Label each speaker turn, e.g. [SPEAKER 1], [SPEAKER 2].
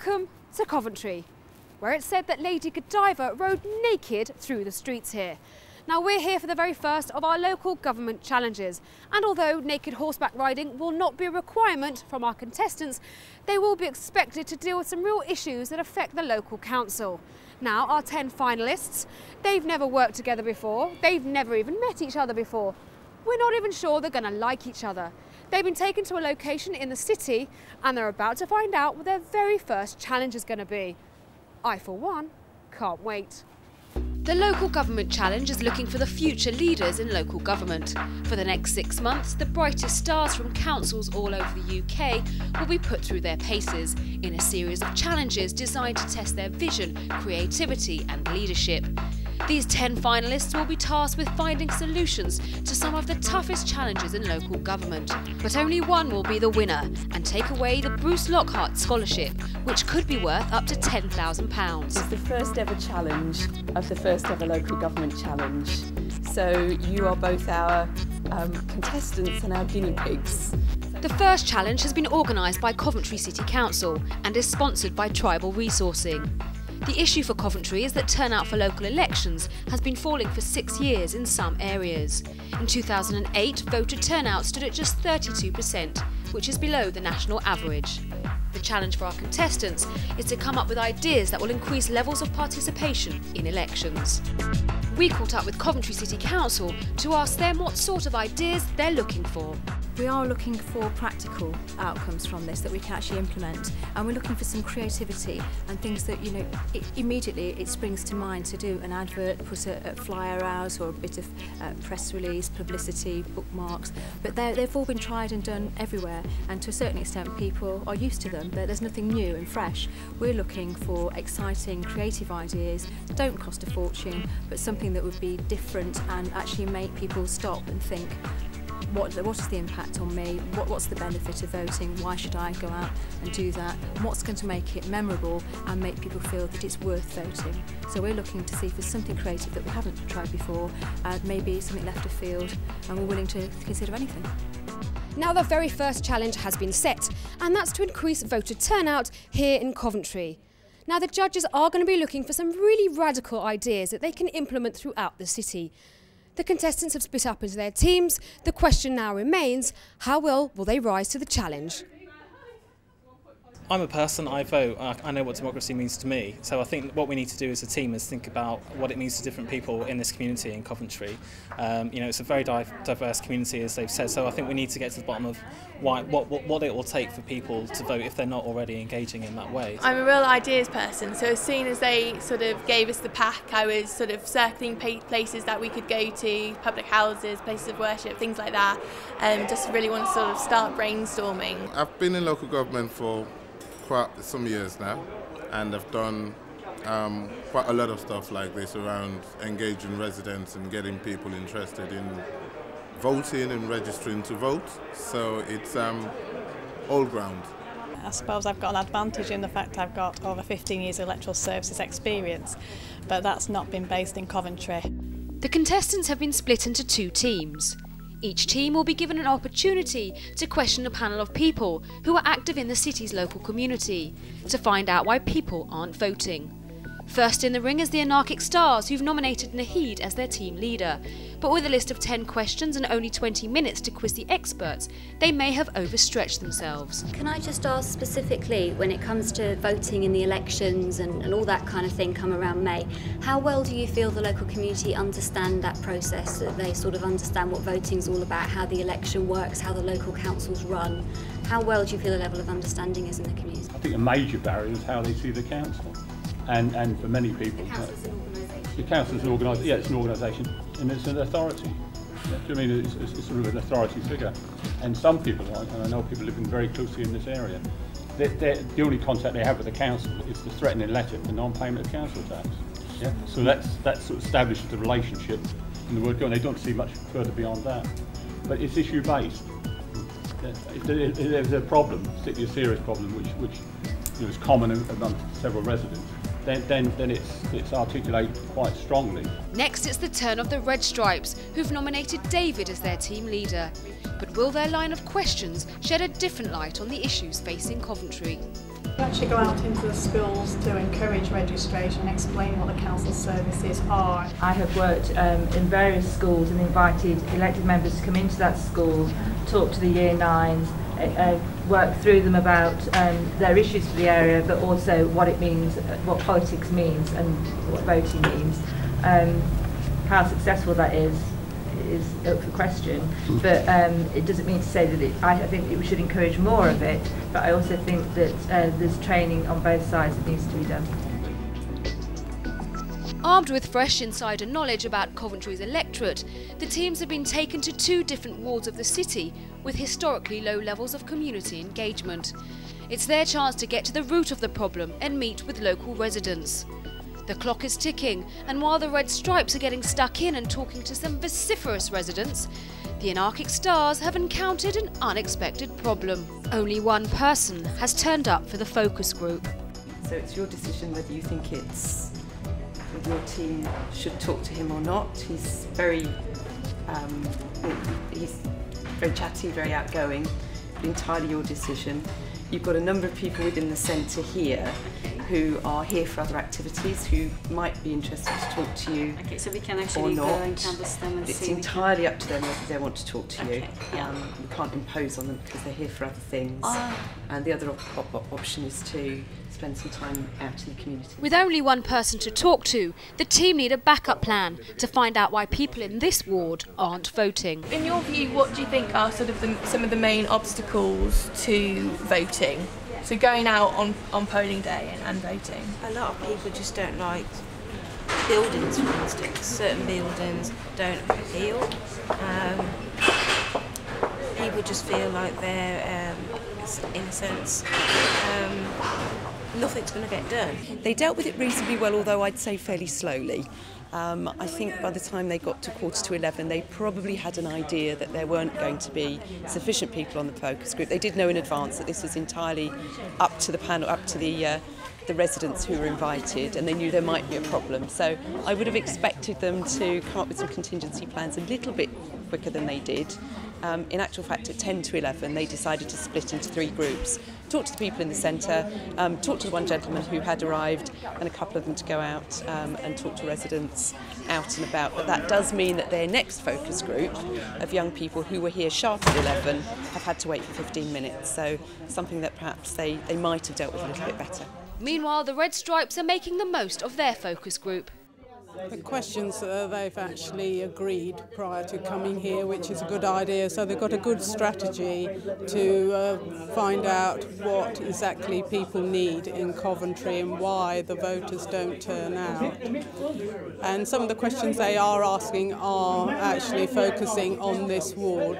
[SPEAKER 1] Welcome to Coventry, where it's said that Lady Godiva rode naked through the streets here. Now we're here for the very first of our local government challenges, and although naked horseback riding will not be a requirement from our contestants, they will be expected to deal with some real issues that affect the local council. Now our 10 finalists, they've never worked together before, they've never even met each other before. We're not even sure they're going to like each other. They've been taken to a location in the city and they're about to find out what their very first challenge is going to be. I, for one, can't wait. The Local Government Challenge is looking for the future leaders in local government. For the next 6 months, the brightest stars from councils all over the UK will be put through their paces in a series of challenges designed to test their vision, creativity and leadership. These 10 finalists will be tasked with finding solutions to some of the toughest challenges in local government. But only one will be the winner and take away the Bruce Lockhart Scholarship, which could be worth up to £10,000.
[SPEAKER 2] It's the first ever challenge of the first ever local government challenge. So you are both our contestants and our guinea pigs.
[SPEAKER 1] The first challenge has been organised by Coventry City Council and is sponsored by Tribal Resourcing. The issue for Coventry is that turnout for local elections has been falling for 6 years in some areas. In 2008, voter turnout stood at just 32%, which is below the national average. The challenge for our contestants is to come up with ideas that will increase levels of participation in elections. We caught up with Coventry City Council to ask them what sort of ideas they're looking for.
[SPEAKER 3] We are looking for practical outcomes from this that we can actually implement, and we're looking for some creativity and things that, you know, immediately it springs to mind to do an advert, put a flyer out or a bit of press release, publicity, bookmarks, but they've all been tried and done everywhere, and to a certain extent people are used to them. There's nothing new and fresh. We're looking for exciting, creative ideas that don't cost a fortune, but something that would be different and actually make people stop and think, what is the impact on me? What's the benefit of voting? Why should I go out and do that? And what's going to make it memorable and make people feel that it's worth voting? So we're looking to see if there's something creative that we haven't tried before, maybe something left of field, and we're willing to consider anything.
[SPEAKER 1] Now the very first challenge has been set, and that's to increase voter turnout here in Coventry. Now the judges are going to be looking for some really radical ideas that they can implement throughout the city. The contestants have split up into their teams. The question now remains, how well will they rise to the challenge?
[SPEAKER 4] I'm a person, I vote, I know what democracy means to me, so I think what we need to do as a team is think about what it means to different people in this community in Coventry. You know, it's a very diverse community, as they've said, so I think we need to get to the bottom of what it will take for people to vote if they're not already engaging in that way.
[SPEAKER 5] I'm a real ideas person, so as soon as they sort of gave us the pack, I was sort of circling places that we could go to, public houses, places of worship, things like that, and just really want to sort of start brainstorming.
[SPEAKER 6] I've been in local government for quite some years now, and I've done quite a lot of stuff like this around engaging residents and getting people interested in voting and registering to vote, so it's all ground.
[SPEAKER 7] I suppose I've got an advantage in the fact I've got over 15 years of electoral services experience, but that's not been based in Coventry.
[SPEAKER 1] The contestants have been split into 2 teams. Each team will be given an opportunity to question a panel of people who are active in the city's local community to find out why people aren't voting. First in the ring is the Anarchic Stars, who've nominated Naheed as their team leader. But with a list of 10 questions and only 20 minutes to quiz the experts, they may have overstretched themselves.
[SPEAKER 8] Can I just ask specifically, when it comes to voting in the elections and all that kind of thing come around May, how well do you feel the local community understand that process, that they sort of understand what voting's all about, how the election works, how the local councils run? How well do you feel the level of understanding is in the community?
[SPEAKER 9] I think a major barrier is how they see the council. And for many people, the council is an organisation. Yeah, it's an organisation, and it's an authority. Do you mean it's sort of an authority figure? And some people, and I know people living very closely in this area, the only contact they have with the council is the threatening letter for non-payment of council tax. Yeah, so that sort of establishes the relationship in the word go, and they don't see much further beyond that. But it's issue based. If there's a problem, particularly a serious problem, which you know, is common among several residents, then it's articulated quite strongly.
[SPEAKER 1] Next, it's the turn of the Red Stripes, who've nominated David as their team leader. But will their line of questions shed a different light on the issues facing Coventry?
[SPEAKER 7] We actually go out into the schools to encourage registration, explain what the council services are.
[SPEAKER 10] I have worked in various schools and invited elected members to come into that school, talk to the year 9s, work through them about their issues for the area, but also what it means, what politics means and what voting means. How successful that is up for question, but it doesn't mean to say that I think we should encourage more of it, but I also think that there's training on both sides that needs to be done.
[SPEAKER 1] Armed with fresh insider knowledge about Coventry's electorate, the teams have been taken to 2 different wards of the city with historically low levels of community engagement. It's their chance to get to the root of the problem and meet with local residents. The clock is ticking, and while the Red Stripes are getting stuck in and talking to some vociferous residents, the Anarchic Stars have encountered an unexpected problem. Only one person has turned up for the focus group.
[SPEAKER 2] So it's your decision whether you think whether your team should talk to him or not. He's very chatty, very outgoing, but entirely your decision. You've got a number of people within the centre here who are here for other activities, who might be interested to talk to you.
[SPEAKER 8] Okay, so we can actually go and canvass them and
[SPEAKER 2] it's
[SPEAKER 8] see.
[SPEAKER 2] It's entirely up to them whether they want to talk to you.
[SPEAKER 8] Yeah.
[SPEAKER 2] We can't impose on them because they're here for other things. And the other option is to spend some time out in the community.
[SPEAKER 1] With only one person to talk to, the team need a backup plan to find out why people in this ward aren't voting.
[SPEAKER 5] In your view, what do you think are sort of some of the main obstacles to voting? So going out on polling day and voting.
[SPEAKER 11] A lot of people just don't like buildings, for instance. Certain buildings don't appeal. People just feel like they're, in a sense, nothing's going to get done.
[SPEAKER 2] They dealt with it reasonably well, although I'd say fairly slowly. I think by the time they got to 11:15, they probably had an idea that there weren't going to be sufficient people on the focus group. They did know in advance that this was entirely up to the panel, up to the residents who were invited, and they knew there might be a problem. So I would have expected them to come up with some contingency plans a little bit quicker than they did. In actual fact, at 10 to 11, they decided to split into 3 groups, talk to the people in the centre, talk to the one gentleman who had arrived, and a couple of them to go out and talk to residents out and about. But that does mean that their next focus group of young people who were here sharp at 11 have had to wait for 15 minutes, so something that perhaps they might have dealt with a little bit better.
[SPEAKER 1] Meanwhile, the Red Stripes are making the most of their focus group.
[SPEAKER 12] The questions they've actually agreed prior to coming here, which is a good idea, so they've got a good strategy to find out what exactly people need in Coventry and why the voters don't turn out. And some of the questions they are asking are actually focusing on this ward.